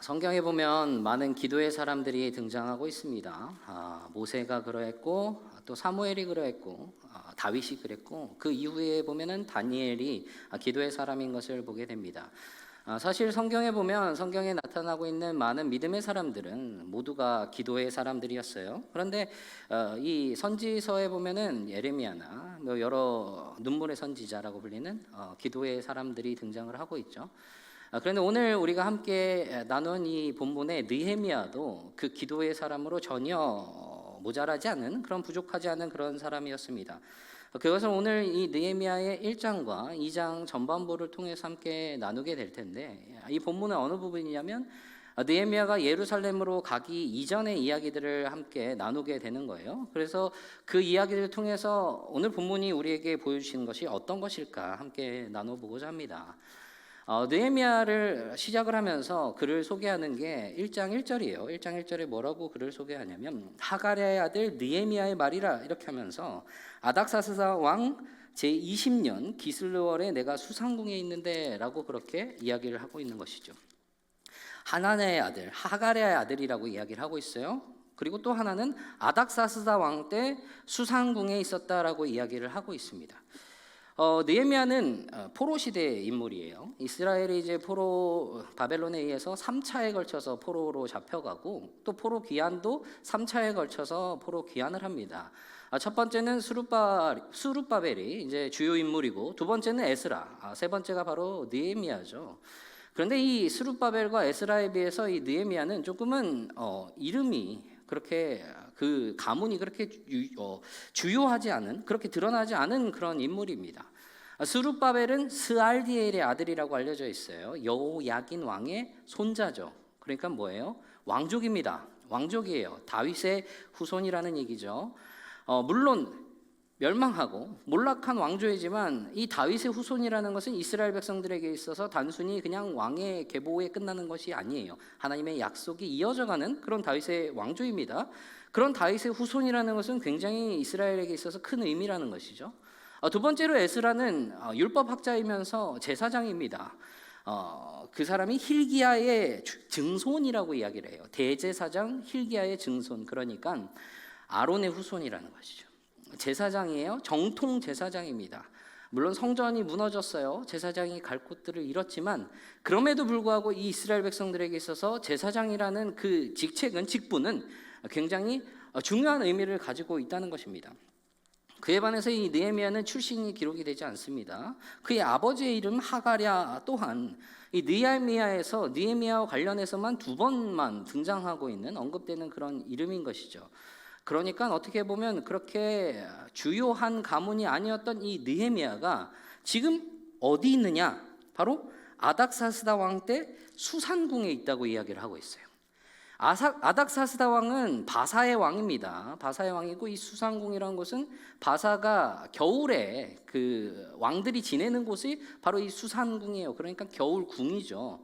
성경에 보면 많은 기도의 사람들이 등장하고 있습니다. 모세가 그러했고 또 사무엘이 그러했고 다윗이 그랬고 그 이후에 보면은 다니엘이 기도의 사람인 것을 보게 됩니다. 사실 성경에 보면 성경에 나타나고 있는 많은 믿음의 사람들은 모두가 기도의 사람들이었어요. 그런데 이 선지서에 보면은 예레미야나 여러 눈물의 선지자라고 불리는 기도의 사람들이 등장을 하고 있죠. 그런데 오늘 우리가 함께 나눈 이 본문의 느헤미야도 그 기도의 사람으로 전혀 모자라지 않은 그런 부족하지 않은 그런 사람이었습니다. 그것을 오늘 이 느헤미야의 1장과 2장 전반부를 통해서 함께 나누게 될 텐데, 이 본문은 어느 부분이냐면 느헤미야가 예루살렘으로 가기 이전의 이야기들을 함께 나누게 되는 거예요. 그래서 그 이야기를 통해서 오늘 본문이 우리에게 보여주시는 것이 어떤 것일까 함께 나눠보고자 합니다. 느헤미야를 시작을 하면서 그를 소개하는 게 1장 1절이에요. 1장 1절에 뭐라고 그를 소개하냐면 하갈의 아들 느헤미야의 말이라 이렇게 하면서 아닥사스다 왕 제20년 기슬월에 내가 수상궁에 있는데 라고 그렇게 이야기를 하고 있는 것이죠. 하나네의 아들, 하갈의 아들이라고 이야기를 하고 있어요. 그리고 또 하나는 아닥사스다 왕 때 수상궁에 있었다라고 이야기를 하고 있습니다. 느헤미야는 포로 시대의 인물이에요. 이스라엘이 이제 포로 바벨론에 의해서 3차에 걸쳐서 포로로 잡혀가고 또 포로 귀환도 3차에 걸쳐서 포로 귀환을 합니다. 첫 번째는 수룹바벨이 이제 주요 인물이고 두 번째는 에스라, 세 번째가 바로 느헤미야죠. 그런데 이 수룹바벨과 에스라에 비해서 이 느헤미야는 조금은 이름이 그렇게 그 가문이 그렇게 주요하지 않은, 그렇게 드러나지 않은 그런 인물입니다. 스룹바벨은 스알디엘의 아들이라고 알려져 있어요. 여호야긴 왕의 손자죠. 그러니까 뭐예요? 왕족입니다. 왕족이에요. 다윗의 후손이라는 얘기죠. 물론 멸망하고 몰락한 왕조이지만 이 다윗의 후손이라는 것은 이스라엘 백성들에게 있어서 단순히 그냥 왕의 계보에 끝나는 것이 아니에요. 하나님의 약속이 이어져가는 그런 다윗의 왕조입니다. 그런 다윗의 후손이라는 것은 굉장히 이스라엘에게 있어서 큰 의미라는 것이죠. 두 번째로 에스라는 율법학자이면서 제사장입니다. 그 사람이 힐기야의 증손이라고 이야기를 해요. 대제사장 힐기야의 증손, 그러니까 아론의 후손이라는 것이죠. 제사장이에요. 정통 제사장입니다. 물론 성전이 무너졌어요. 제사장이 갈 곳들을 잃었지만 그럼에도 불구하고 이 이스라엘 백성들에게 있어서 제사장이라는 그 직분은 굉장히 중요한 의미를 가지고 있다는 것입니다. 그에 반해서 이 느헤미야는 출신이 기록이 되지 않습니다. 그의 아버지의 이름 하갈야 또한 이 느헤미야와 관련해서만 2번만 등장하고 있는, 언급되는 그런 이름인 것이죠. 그러니까 어떻게 보면 그렇게 주요한 가문이 아니었던 이 느헤미야가 지금 어디 있느냐? 바로 아닥사스다 왕 때 수산궁에 있다고 이야기를 하고 있어요. 아닥사스다 왕은 바사의 왕입니다. 바사의 왕이고 이 수산궁이라는 곳은 바사가 겨울에 그 왕들이 지내는 곳이 바로 이 수산궁이에요. 그러니까 겨울궁이죠.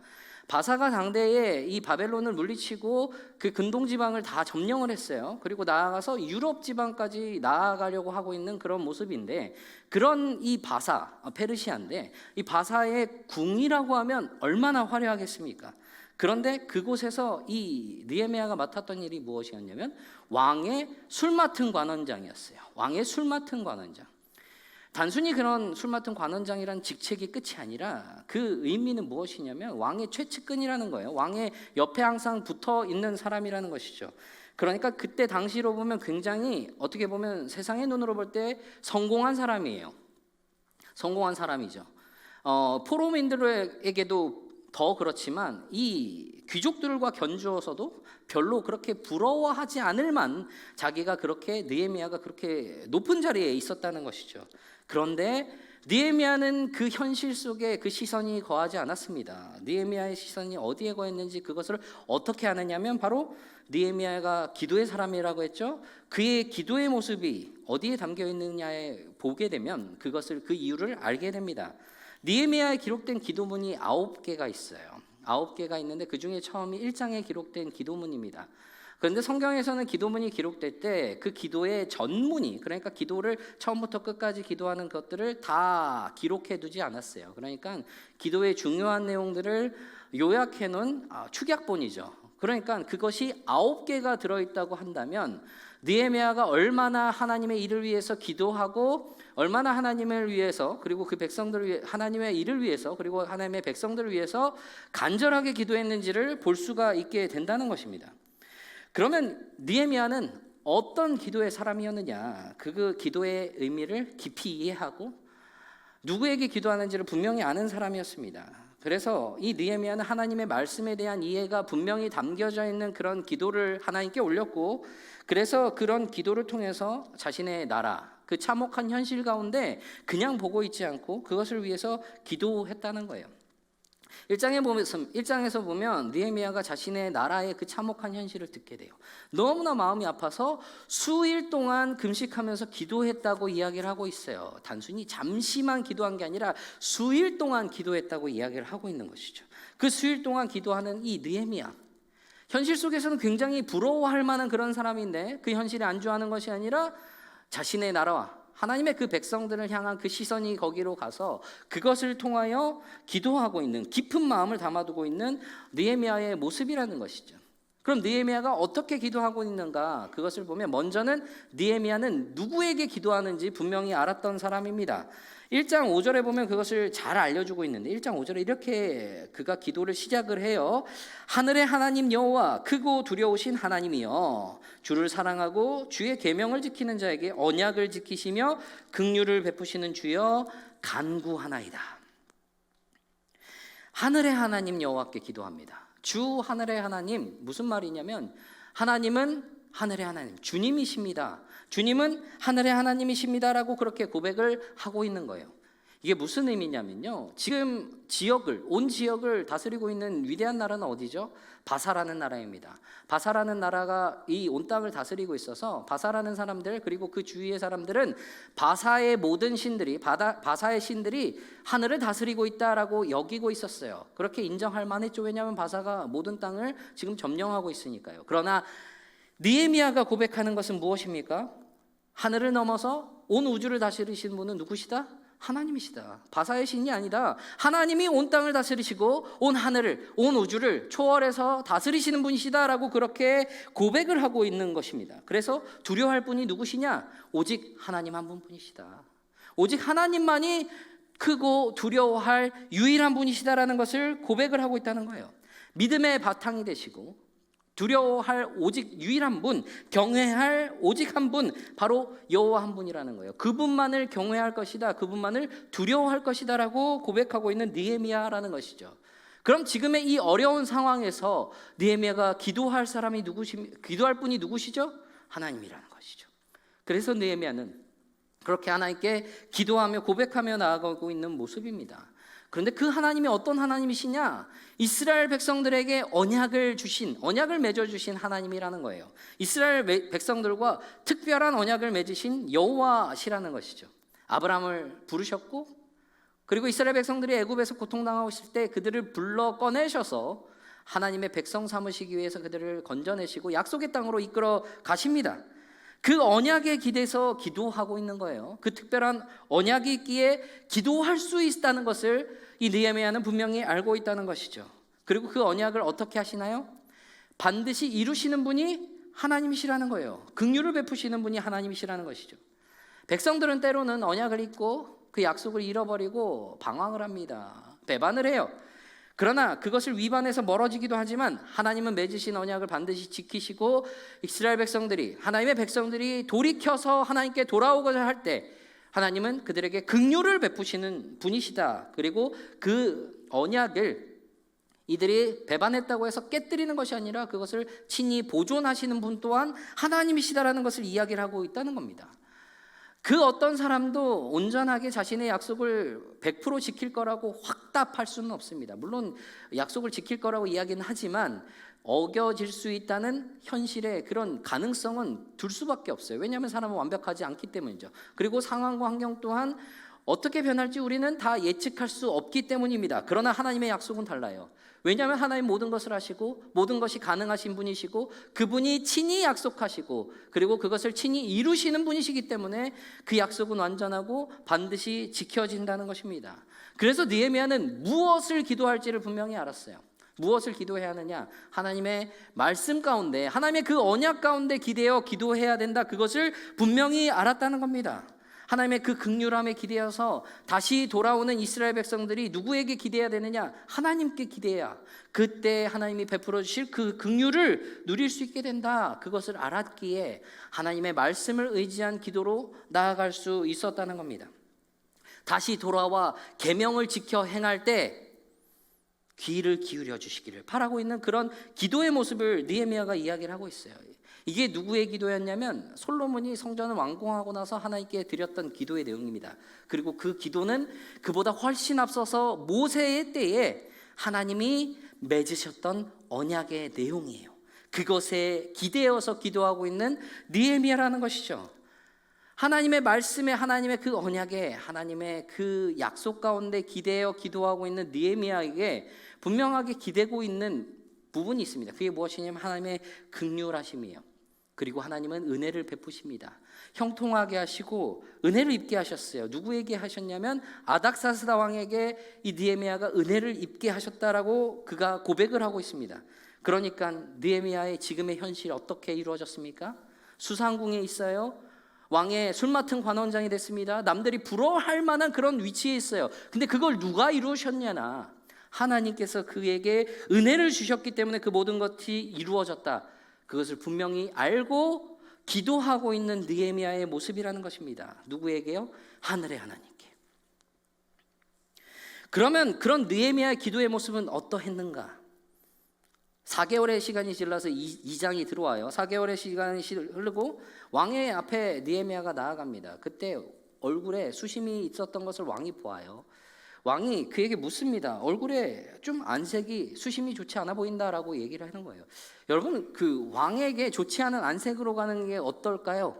바사가 당대에 이 바벨론을 물리치고 그 근동 지방을 다 점령을 했어요. 그리고 나아가서 유럽 지방까지 나아가려고 하고 있는 그런 모습인데, 그런 이 바사, 페르시아인데 이 바사의 궁이라고 하면 얼마나 화려하겠습니까? 그런데 그곳에서 이 느헤미야가 맡았던 일이 무엇이었냐면 왕의 술 맡은 관원장이었어요. 왕의 술 맡은 관원장. 단순히 그런 술 맡은 관원장이란 직책이 끝이 아니라 그 의미는 무엇이냐면 왕의 최측근이라는 거예요. 왕의 옆에 항상 붙어 있는 사람이라는 것이죠. 그러니까 그때 당시로 보면 굉장히, 어떻게 보면 세상의 눈으로 볼 때 성공한 사람이에요. 성공한 사람이죠. 포로민들에게도 더 그렇지만 이 귀족들과 견주어서도 별로 그렇게 부러워하지 않을 만 자기가 그렇게, 느헤미야가 그렇게 높은 자리에 있었다는 것이죠. 그런데 느헤미야는 그 현실 속에 그 시선이 거하지 않았습니다. 느헤미야의 시선이 어디에 거했는지 그것을 어떻게 아느냐면 바로 느헤미야가 기도의 사람이라고 했죠. 그의 기도의 모습이 어디에 담겨 있느냐에 보게 되면 그것을, 그 이유를 알게 됩니다. 느헤미야에 기록된 기도문이 9개가 있어요. 9개가 있는데 그 중에 처음이 1장에 기록된 기도문입니다. 그런데 성경에서는 기도문이 기록될 때 그 기도의 전문이, 그러니까 기도를 처음부터 끝까지 기도하는 것들을 다 기록해 두지 않았어요. 그러니까 기도의 중요한 내용들을 요약해 놓은 축약본이죠. 그러니까 그것이 9개가 들어있다고 한다면 느헤미야가 얼마나 하나님의 일을 위해서 기도하고 얼마나 하나님을 위해서, 그리고 그 백성들을 위해, 하나님의 일을 위해서, 그리고 하나님의 백성들을 위해서 간절하게 기도했는지를 볼 수가 있게 된다는 것입니다. 그러면 느헤미야는 어떤 기도의 사람이었느냐, 그 기도의 의미를 깊이 이해하고 누구에게 기도하는지를 분명히 아는 사람이었습니다. 그래서 이 느헤미야는 하나님의 말씀에 대한 이해가 분명히 담겨져 있는 그런 기도를 하나님께 올렸고, 그래서 그런 기도를 통해서 자신의 나라, 그 참혹한 현실 가운데 그냥 보고 있지 않고 그것을 위해서 기도했다는 거예요. 1장에서 보면 느헤미야가 자신의 나라의 그 참혹한 현실을 듣게 돼요. 너무나 마음이 아파서 수일 동안 금식하면서 기도했다고 이야기를 하고 있어요. 단순히 잠시만 기도한 게 아니라 수일 동안 기도했다고 이야기를 하고 있는 것이죠. 그 수일 동안 기도하는 이 느헤미야, 현실 속에서는 굉장히 부러워할 만한 그런 사람인데 그 현실에 안주하는 것이 아니라 자신의 나라와 하나님의 그 백성들을 향한 그 시선이 거기로 가서 그것을 통하여 기도하고 있는, 깊은 마음을 담아두고 있는 느헤미야의 모습이라는 것이죠. 그럼 느헤미야가 어떻게 기도하고 있는가, 그것을 보면 먼저는 느헤미야는 누구에게 기도하는지 분명히 알았던 사람입니다. 1장 5절에 보면 그것을 잘 알려주고 있는데 1장 5절에 이렇게 그가 기도를 시작을 해요. 하늘의 하나님 여호와, 크고 두려우신 하나님이여, 주를 사랑하고 주의 계명을 지키는 자에게 언약을 지키시며 긍휼을 베푸시는 주여, 간구하나이다. 하늘의 하나님 여호와께 기도합니다. 주 하늘의 하나님, 무슨 말이냐면 하나님은 하늘의 하나님, 주님이십니다. 주님은 하늘의 하나님이십니다라고 그렇게 고백을 하고 있는 거예요. 이게 무슨 의미냐면요, 지금 온 지역을 다스리고 있는 위대한 나라는 어디죠? 바사라는 나라입니다. 바사라는 나라가 이 온 땅을 다스리고 있어서 바사라는 사람들, 그리고 그 주위의 사람들은 바사의 모든 신들이, 바사의 신들이 하늘을 다스리고 있다라고 여기고 있었어요. 그렇게 인정할 만했죠. 왜냐하면 바사가 모든 땅을 지금 점령하고 있으니까요. 그러나 느헤미야가 고백하는 것은 무엇입니까? 하늘을 넘어서 온 우주를 다스리시는 분은 누구시다? 하나님이시다. 바사의 신이 아니다. 하나님이 온 땅을 다스리시고 온 하늘을, 온 우주를 초월해서 다스리시는 분이시다라고 그렇게 고백을 하고 있는 것입니다. 그래서 두려워할 분이 누구시냐? 오직 하나님 한 분뿐이시다. 오직 하나님만이 크고 두려워할 유일한 분이시다라는 것을 고백을 하고 있다는 거예요. 믿음의 바탕이 되시고 두려워할 오직 유일한 분, 경외할 오직 한 분, 바로 여호와 한 분이라는 거예요. 그분만을 경외할 것이다, 그분만을 두려워할 것이다라고 고백하고 있는 느헤미야라는 것이죠. 그럼 지금의 이 어려운 상황에서 느헤미야가 기도할 분이 누구시죠? 하나님이라는 것이죠. 그래서 느헤미야는 그렇게 하나님께 기도하며 고백하며 나아가고 있는 모습입니다. 그런데 그 하나님이 어떤 하나님이시냐? 이스라엘 백성들에게 언약을 맺어주신 하나님이라는 거예요. 이스라엘 백성들과 특별한 언약을 맺으신 여호와시라는 것이죠. 아브라함을 부르셨고, 그리고 이스라엘 백성들이 애굽에서 고통당하고 있을 때 그들을 불러 꺼내셔서 하나님의 백성 삼으시기 위해서 그들을 건져내시고 약속의 땅으로 이끌어 가십니다. 그 언약에 기대서 기도하고 있는 거예요. 그 특별한 언약이 있기에 기도할 수 있다는 것을 이 느헤미야는 분명히 알고 있다는 것이죠. 그리고 그 언약을 어떻게 하시나요? 반드시 이루시는 분이 하나님이시라는 거예요. 긍휼을 베푸시는 분이 하나님이시라는 것이죠. 백성들은 때로는 언약을 잊고 그 약속을 잃어버리고 방황을 합니다. 배반을 해요. 그러나 그것을 위반해서 멀어지기도 하지만 하나님은 맺으신 언약을 반드시 지키시고, 이스라엘 백성들이, 하나님의 백성들이 돌이켜서 하나님께 돌아오고자 할 때 하나님은 그들에게 긍휼을 베푸시는 분이시다. 그리고 그 언약을 이들이 배반했다고 해서 깨뜨리는 것이 아니라 그것을 친히 보존하시는 분 또한 하나님이시다라는 것을 이야기를 하고 있다는 겁니다. 그 어떤 사람도 온전하게 자신의 약속을 100% 지킬 거라고 확답할 수는 없습니다. 물론 약속을 지킬 거라고 이야기는 하지만 어겨질 수 있다는 현실의 그런 가능성은 둘 수밖에 없어요. 왜냐하면 사람은 완벽하지 않기 때문이죠. 그리고 상황과 환경 또한 어떻게 변할지 우리는 다 예측할 수 없기 때문입니다. 그러나 하나님의 약속은 달라요. 왜냐하면 하나님 모든 것을 아시고 모든 것이 가능하신 분이시고 그분이 친히 약속하시고 그리고 그것을 친히 이루시는 분이시기 때문에 그 약속은 완전하고 반드시 지켜진다는 것입니다. 그래서 느헤미야는 무엇을 기도할지를 분명히 알았어요. 무엇을 기도해야 하느냐? 하나님의 말씀 가운데, 하나님의 그 언약 가운데 기대어 기도해야 된다. 그것을 분명히 알았다는 겁니다. 하나님의 그 긍휼함에 기대어서 다시 돌아오는 이스라엘 백성들이 누구에게 기대해야 되느냐? 하나님께 기대해야 그때 하나님이 베풀어 주실 그 긍휼을 누릴 수 있게 된다. 그것을 알았기에 하나님의 말씀을 의지한 기도로 나아갈 수 있었다는 겁니다. 다시 돌아와 계명을 지켜 행할 때 귀를 기울여 주시기를 바라고 있는 그런 기도의 모습을 느헤미야가 이야기를 하고 있어요. 이게 누구의 기도였냐면 솔로몬이 성전을 완공하고 나서 하나님께 드렸던 기도의 내용입니다. 그리고 그 기도는 그보다 훨씬 앞서서 모세의 때에 하나님이 맺으셨던 언약의 내용이에요. 그것에 기대어서 기도하고 있는 느헤미야라는 것이죠. 하나님의 말씀에, 하나님의 그 언약에, 하나님의 그 약속 가운데 기대어 기도하고 있는 느헤미야에게 분명하게 기대고 있는 부분이 있습니다. 그게 무엇이냐면 하나님의 긍휼하심이에요. 그리고 하나님은 은혜를 베푸십니다. 형통하게 하시고 은혜를 입게 하셨어요. 누구에게 하셨냐면 아닥사스다 왕에게 이 느헤미야가 은혜를 입게 하셨다라고 그가 고백을 하고 있습니다. 그러니까 느헤미야의 지금의 현실이 어떻게 이루어졌습니까? 수상궁에 있어요. 왕의 술 맡은 관원장이 됐습니다. 남들이 부러워할 만한 그런 위치에 있어요. 근데 그걸 누가 이루셨냐나 하나님께서 그에게 은혜를 주셨기 때문에 그 모든 것이 이루어졌다. 그것을 분명히 알고 기도하고 있는 느헤미야의 모습이라는 것입니다. 누구에게요? 하늘의 하나님께. 그러면 그런 느헤미야의 기도의 모습은 어떠했는가? 4개월의 시간이 지나서 2장이 들어와요. 4개월의 시간이 흐르고 왕의 앞에 느헤미야가 나아갑니다. 그때 얼굴에 수심이 있었던 것을 왕이 보아요. 왕이 그에게 묻습니다. 얼굴에 좀 안색이 수심이 좋지 않아 보인다라고 얘기를 하는 거예요. 여러분, 그 왕에게 좋지 않은 안색으로 가는 게 어떨까요?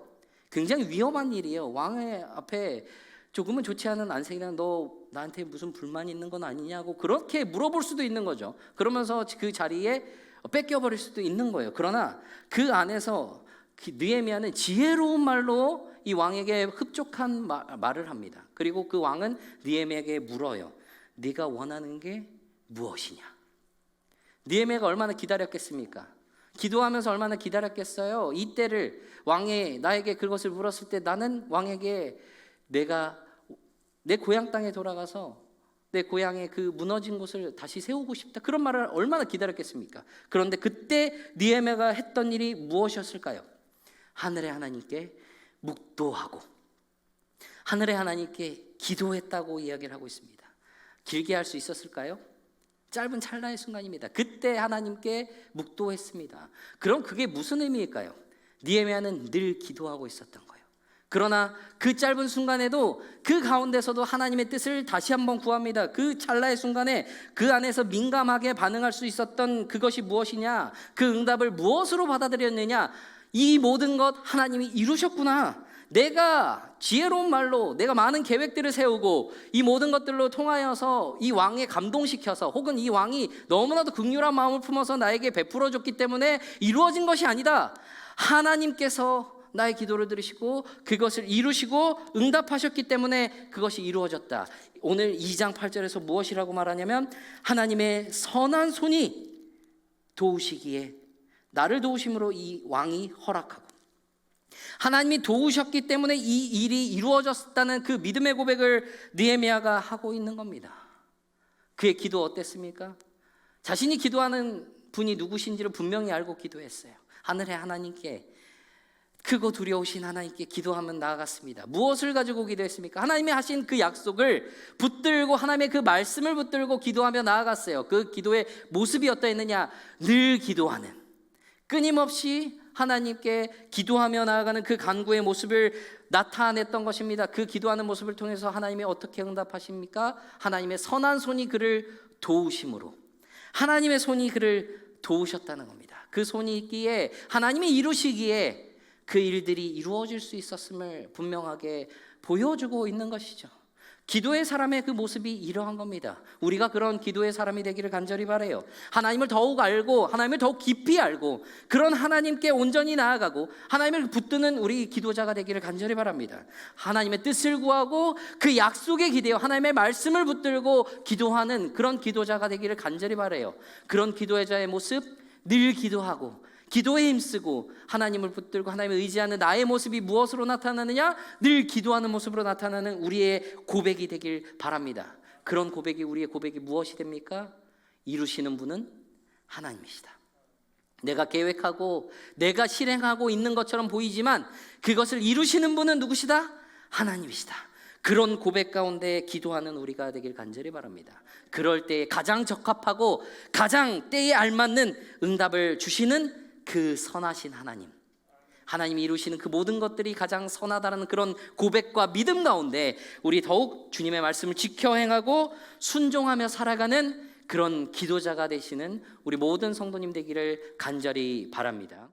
굉장히 위험한 일이에요. 왕의 앞에 조금은 좋지 않은 안색이랑 너 나한테 무슨 불만이 있는 건 아니냐고 그렇게 물어볼 수도 있는 거죠. 그러면서 그 자리에 뺏겨버릴 수도 있는 거예요. 그러나 그 안에서 느헤미야는 지혜로운 말로 이 왕에게 흡족한 말을 합니다. 그리고 그 왕은 느헤미야에게 물어요. 네가 원하는 게 무엇이냐? 느헤미야가 얼마나 기다렸겠습니까? 기도하면서 얼마나 기다렸겠어요? 이때를 왕이 나에게 그것을 물었을 때 나는 왕에게 내가 내 고향 땅에 돌아가서 내 고향의 그 무너진 곳을 다시 세우고 싶다. 그런 말을 얼마나 기다렸겠습니까? 그런데 그때 느헤미야가 했던 일이 무엇이었을까요? 하늘의 하나님께 묵도하고 하늘의 하나님께 기도했다고 이야기를 하고 있습니다. 길게 할 수 있었을까요? 짧은 찰나의 순간입니다. 그때 하나님께 묵도했습니다. 그럼 그게 무슨 의미일까요? 느헤미야는 늘 기도하고 있었던 거예요. 그러나 그 짧은 순간에도 그 가운데서도 하나님의 뜻을 다시 한번 구합니다. 그 찰나의 순간에 그 안에서 민감하게 반응할 수 있었던 그것이 무엇이냐? 그 응답을 무엇으로 받아들였느냐? 이 모든 것 하나님이 이루셨구나. 내가 지혜로운 말로 내가 많은 계획들을 세우고 이 모든 것들로 통하여서 이 왕에 감동시켜서 혹은 이 왕이 너무나도 긍휼한 마음을 품어서 나에게 베풀어 줬기 때문에 이루어진 것이 아니다. 하나님께서 나의 기도를 들으시고 그것을 이루시고 응답하셨기 때문에 그것이 이루어졌다. 오늘 2장 8절에서 무엇이라고 말하냐면 하나님의 선한 손이 도우시기에 나를 도우심으로 이 왕이 허락하고 하나님이 도우셨기 때문에 이 일이 이루어졌다는 그 믿음의 고백을 느헤미야가 하고 있는 겁니다. 그의 기도 어땠습니까? 자신이 기도하는 분이 누구신지를 분명히 알고 기도했어요. 하늘의 하나님께 크고 두려우신 하나님께 기도하면 나아갔습니다. 무엇을 가지고 기도했습니까? 하나님이 하신 그 약속을 붙들고 하나님의 그 말씀을 붙들고 기도하며 나아갔어요. 그 기도의 모습이 어떠했느냐? 늘 기도하는, 끊임없이 하나님께 기도하며 나아가는 그 간구의 모습을 나타냈던 것입니다. 그 기도하는 모습을 통해서 하나님이 어떻게 응답하십니까? 하나님의 선한 손이 그를 도우심으로 하나님의 손이 그를 도우셨다는 겁니다. 그 손이 있기에 하나님이 이루시기에 그 일들이 이루어질 수 있었음을 분명하게 보여주고 있는 것이죠. 기도의 사람의 그 모습이 이러한 겁니다. 우리가 그런 기도의 사람이 되기를 간절히 바라요. 하나님을 더욱 알고 하나님을 더욱 깊이 알고 그런 하나님께 온전히 나아가고 하나님을 붙드는 우리 기도자가 되기를 간절히 바랍니다. 하나님의 뜻을 구하고 그 약속에 기대어 하나님의 말씀을 붙들고 기도하는 그런 기도자가 되기를 간절히 바라요. 그런 기도자의 모습, 늘 기도하고 기도에 힘쓰고 하나님을 붙들고 하나님을 의지하는 나의 모습이 무엇으로 나타나느냐? 늘 기도하는 모습으로 나타나는 우리의 고백이 되길 바랍니다. 그런 고백이 우리의 고백이 무엇이 됩니까? 이루시는 분은 하나님이시다. 내가 계획하고 내가 실행하고 있는 것처럼 보이지만 그것을 이루시는 분은 누구시다? 하나님이시다. 그런 고백 가운데 기도하는 우리가 되길 간절히 바랍니다. 그럴 때 가장 적합하고 가장 때에 알맞는 응답을 주시는 그 선하신 하나님이 이루시는 그 모든 것들이 가장 선하다는 그런 고백과 믿음 가운데 우리 더욱 주님의 말씀을 지켜 행하고 순종하며 살아가는 그런 기도자가 되시는 우리 모든 성도님 되기를 간절히 바랍니다.